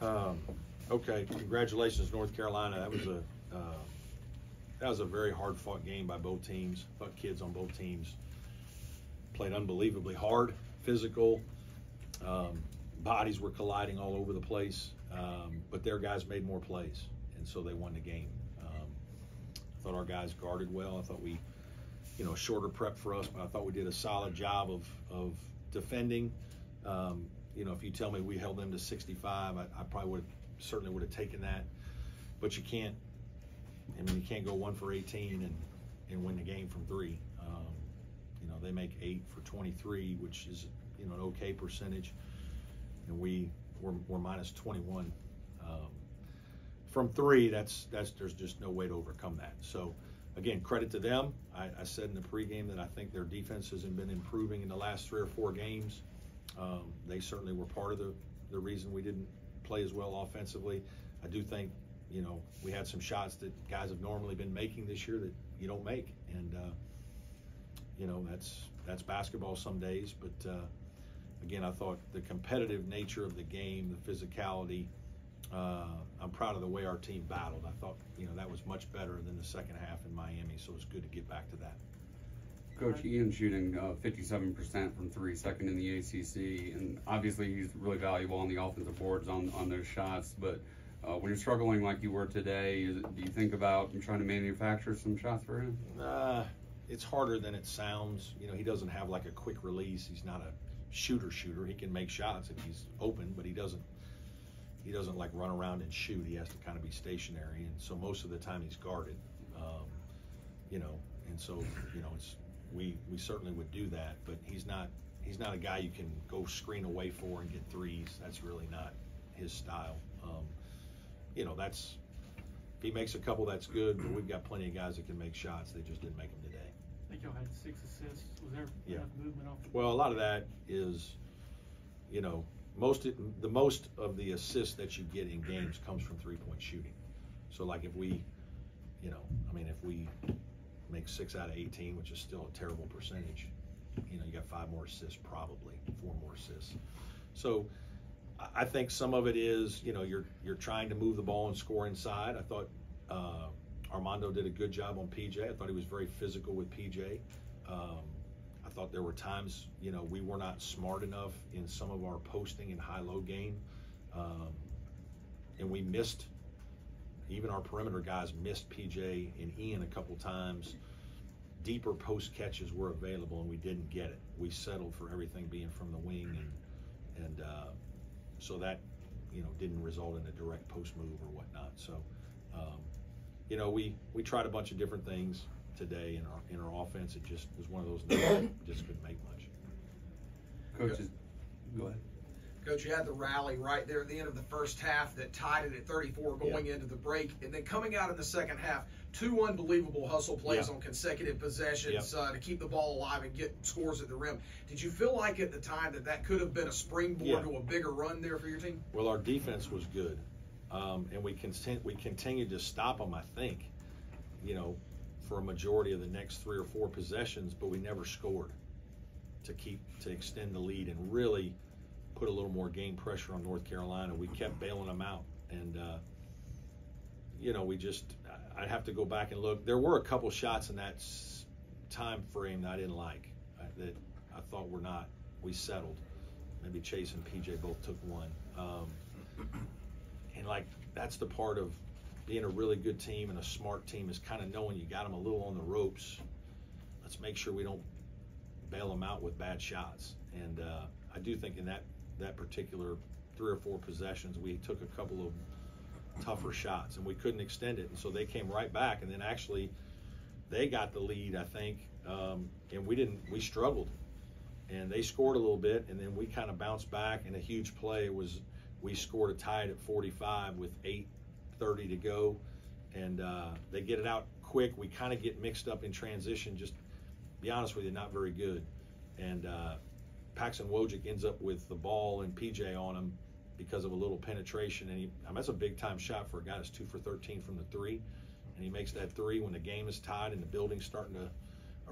Okay, congratulations, North Carolina. That was a very hard-fought game by both teams. I thought kids on both teams played unbelievably hard, physical. Bodies were colliding all over the place, but their guys made more plays, and so they won the game. I thought our guys guarded well. I thought we, shorter prep for us, but I thought we did a solid job of defending. If you tell me we held them to 65, I probably certainly would have taken that. But you can't go 1 for 18 and win the game from 3. They make 8 for 23, which is an okay percentage, and we're minus 21 from 3. There's just no way to overcome that. So again, credit to them. I said in the pregame that I think their defense has been improving in the last 3 or 4 games. They certainly were part of the reason we didn't play as well offensively. I do think we had some shots that guys have normally been making this year that you don't make, and that's basketball some days. But again, I thought the competitive nature of the game, the physicality, I'm proud of the way our team battled. I thought that was much better than the second half in Miami, so it's good to get back to that. Coach, Ian shooting 57% from 3, second in the ACC, and obviously he's really valuable on the offensive boards on those shots. But when you're struggling like you were today, do you think about trying to manufacture some shots for him? It's harder than it sounds. He doesn't have like a quick release. He's not a shooter. He can make shots if he's open, but he doesn't like run around and shoot. He has to kind of be stationary, and so most of the time he's guarded. And so we certainly would do that, but he's not a guy you can go screen away for and get threes. That's really not his style. If he makes a couple, that's good, but we've got plenty of guys that can make shots. They just didn't make them today. I think y'all had 6 assists. Was there enough movement off the Well, a lot of that is, the most of the assists that you get in games comes from 3-point shooting. So like if we make 6 out of 18, which is still a terrible percentage, you got 5 more assists, probably 4 more assists. So I think some of it is, you're trying to move the ball and score inside. I thought Armando did a good job on PJ. I thought he was very physical with PJ. I thought there were times, we were not smart enough in some of our posting and high-low game. And we missed, even our perimeter guys missed PJ and Ian a couple times. Deeper post catches were available and we didn't get it. We settled for everything being from the wing, and so that, didn't result in a direct post move or whatnot. So, we tried a bunch of different things today in our offense. It just was one of those nights that just couldn't make much. Coaches, go ahead. Coach, you had the rally right there at the end of the first half that tied it at 34 going into the break. And then coming out in the second half, 2 unbelievable hustle plays on consecutive possessions to keep the ball alive and get scores at the rim. Did you feel like at the time that could have been a springboard to a bigger run there for your team? Well, our defense was good. And we continued to stop them, I think, for a majority of the next 3 or 4 possessions, but we never scored to extend the lead and really put a little more game pressure on North Carolina. We kept bailing them out, and I'd have to go back and look. There were a couple shots in that time frame that I didn't like, that I thought we settled. Maybe Chase and PJ both took one. And that's the part of being a really good team and a smart team, is kind of knowing you got them a little on the ropes. Let's make sure we don't bail them out with bad shots. And I do think in that particular 3 or 4 possessions, we took a couple of tougher shots and we couldn't extend it. And so they came right back, and then actually they got the lead, I think, and we struggled. And they scored a little bit, and then we kind of bounced back, and a huge play was we scored a tie at 45 with 8:30 to go, and they get it out quick. We kind of get mixed up in transition, just to be honest with you, not very good. And Paxton Wojcik ends up with the ball and PJ on him because of a little penetration, and that's a big-time shot for a guy that's 2 for 13 from the 3, and he makes that 3 when the game is tied and the building's starting to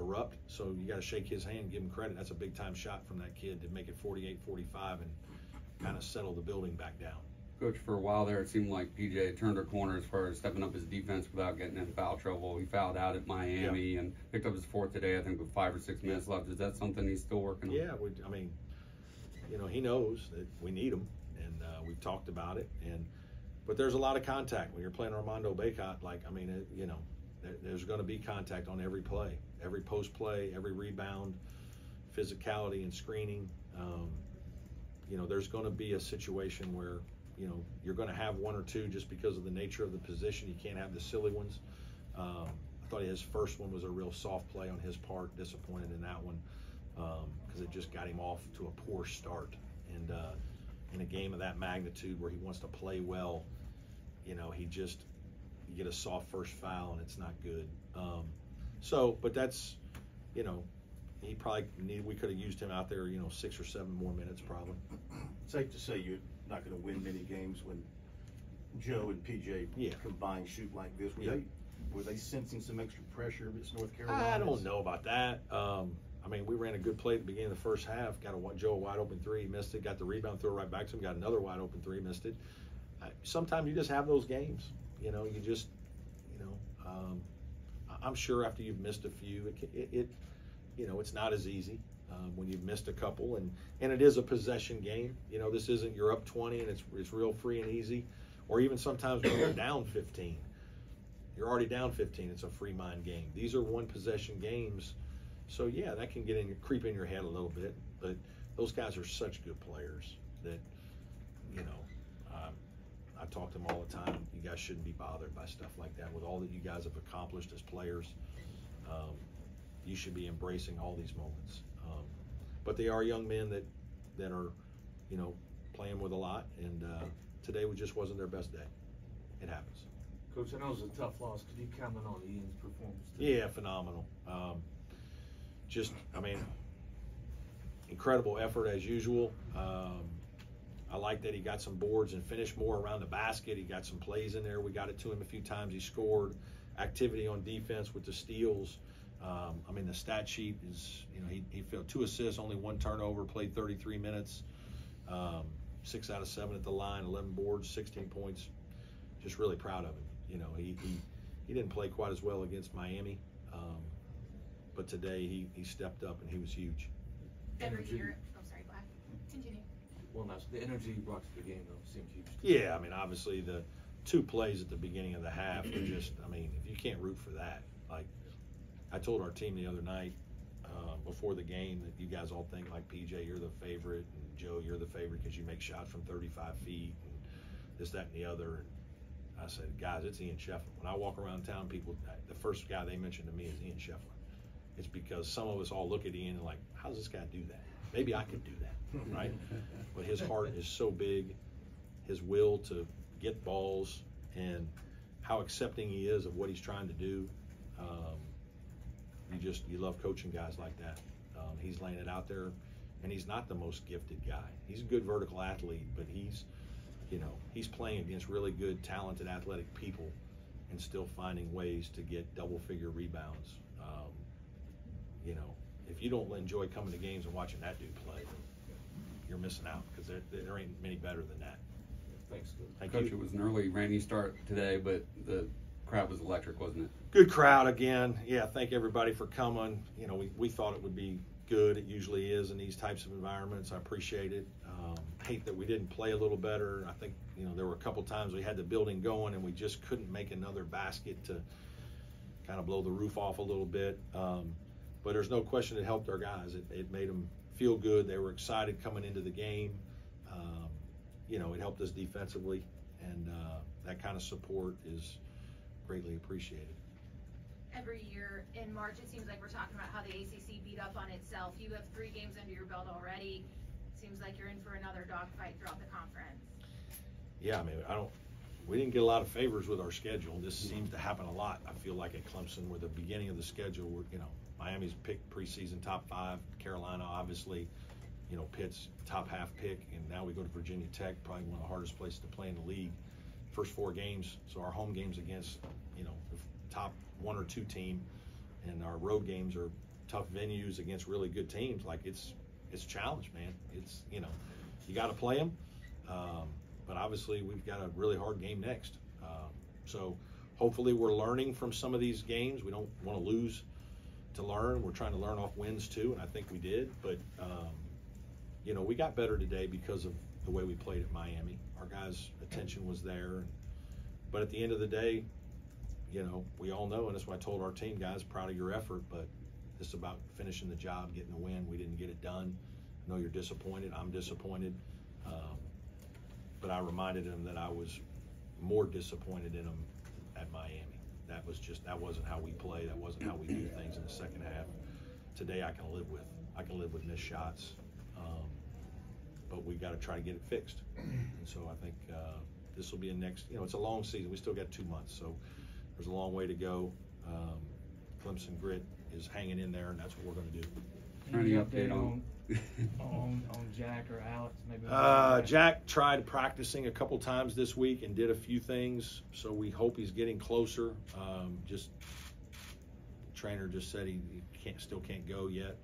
erupt. So you got to shake his hand and give him credit. That's a big-time shot from that kid to make it 48-45 and kind of settle the building back down. Coach, for a while there, it seemed like PJ turned a corner as far as stepping up his defense without getting in foul trouble. He fouled out at Miami and picked up his fourth today, I think, with 5 or 6 minutes left. Is that something he's still working on? Yeah, I mean, he knows that we need him, and we've talked about it. But there's a lot of contact when you're playing Armando Bacot. There's going to be contact on every play, every post play, every rebound, physicality and screening. There's going to be a situation where you're going to have one or two just because of the nature of the position. You can't have the silly ones. I thought his first one was a real soft play on his part. Disappointed in that one because it just got him off to a poor start. And in a game of that magnitude where he wants to play well, you get a soft first foul and it's not good. But that's, he probably we could have used him out there, 6 or 7 more minutes probably. Safe to say you're not going to win many games when Joe and PJ combine shoot like this. Were they sensing some extra pressure against North Carolina? I don't know about that. We ran a good play at the beginning of the first half. Got Joe a wide open three, missed it. Got the rebound, threw it right back to him. Got another wide open three, missed it. Sometimes you just have those games. I'm sure after you've missed a few, it's not as easy when you've missed a couple, and it is a possession game. This isn't you're up 20 and it's real free and easy, or even sometimes when you're down 15. You're already down 15. It's a free mind game. These are one possession games, so yeah, that can creep in your head a little bit. But those guys are such good players that I talk to them all the time. You guys shouldn't be bothered by stuff like that. With all that you guys have accomplished as players, you should be embracing all these moments. But they are young men that are, playing with a lot. And today just wasn't their best day. It happens. Coach, I know it was a tough loss. Could you comment on Ian's performance today? Yeah, phenomenal. Incredible effort as usual. I like that he got some boards and finished more around the basket. He got some plays in there. We got it to him a few times. He scored. Activity on defense with the steals. The stat sheet is, he filled 2 assists, only 1 turnover, played 33 minutes, 6 out of 7 at the line, 11 boards, 16 points. Just really proud of him. He didn't play quite as well against Miami, but today he stepped up and he was huge. Every year, sorry, go ahead. Continue. Well, that's the energy he brought to the game, though, seemed huge. Yeah, obviously the 2 plays at the beginning of the half were just, if you can't root for that, like I told our team the other night before the game that you guys all think like PJ, you're the favorite, and Joe, you're the favorite because you make shots from 35 feet and this, that, and the other. And I said, guys, it's Ian Scheffler. When I walk around town, people, the first guy they mention to me is Ian Scheffler. It's because some of us all look at Ian and like, how does this guy do that? Maybe I could do that, right? But his heart is so big, his will to get balls, and how accepting he is of what he's trying to do. You love coaching guys like that. He's laying it out there, and he's not the most gifted guy. He's a good vertical athlete, but he's playing against really good, talented, athletic people and still finding ways to get double-figure rebounds. If you don't enjoy coming to games and watching that dude play, you're missing out because there ain't many better than that. Thanks, Coach. Thank Coach, you. It was an early rainy start today, but the crowd was electric, wasn't it? Good crowd again. Yeah, thank everybody for coming. We thought it would be good. It usually is in these types of environments. I appreciate it. Hate that we didn't play a little better. I think, there were a couple times we had the building going and we just couldn't make another basket to kind of blow the roof off a little bit. But there's no question it helped our guys. It made them feel good. They were excited coming into the game. It helped us defensively, and that kind of support is greatly appreciated. Every year in March, it seems like we're talking about how the ACC beat up on itself. You have 3 games under your belt already. Seems like you're in for another dogfight throughout the conference. Yeah, we didn't get a lot of favors with our schedule. This seems to happen a lot. I feel like at Clemson, where the beginning of the schedule, Miami's picked preseason top 5, Carolina, obviously, Pitt's top half pick, and now we go to Virginia Tech, probably one of the hardest places to play in the league. First 4 games, so our home games against, the top 1 or 2 team, and our road games are tough venues against really good teams. Like it's a challenge, man. It's, you got to play them. but obviously we've got a really hard game next. So hopefully we're learning from some of these games. We don't want to lose to learn. We're trying to learn off wins too, and I think we did. But you know, we got better today because of the way we played at Miami. Our guys' attention was there. But at the end of the day, you know, we all know, and that's why I told our team, guys, proud of your effort, but it's about finishing the job, getting the win. We didn't get it done. I know you're disappointed. I'm disappointed. But I reminded them that I was more disappointed in them at Miami. That wasn't how we play. That wasn't how we do things in the second half. Today I can live with. I can live with missed shots. But we got to try to get it fixed. And so I think this will be a next, you know, it's a long season. We still got 2 months, so there's a long way to go. Clemson grit is hanging in there, and that's what we're going to do. Any update on Jack or Alex? Maybe. Jack tried practicing a couple times this week and did a few things, so we hope he's getting closer. Just the trainer just said he still can't go yet.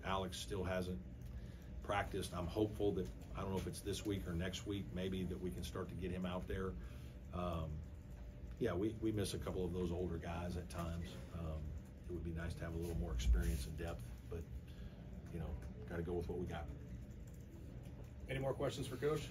Alex still hasn't practiced. I'm hopeful that, I don't know if it's this week or next week, maybe that we can start to get him out there. Yeah, we miss a couple of those older guys at times. It would be nice to have a little more experience and depth, but, you know, got to go with what we got. Any more questions for Coach?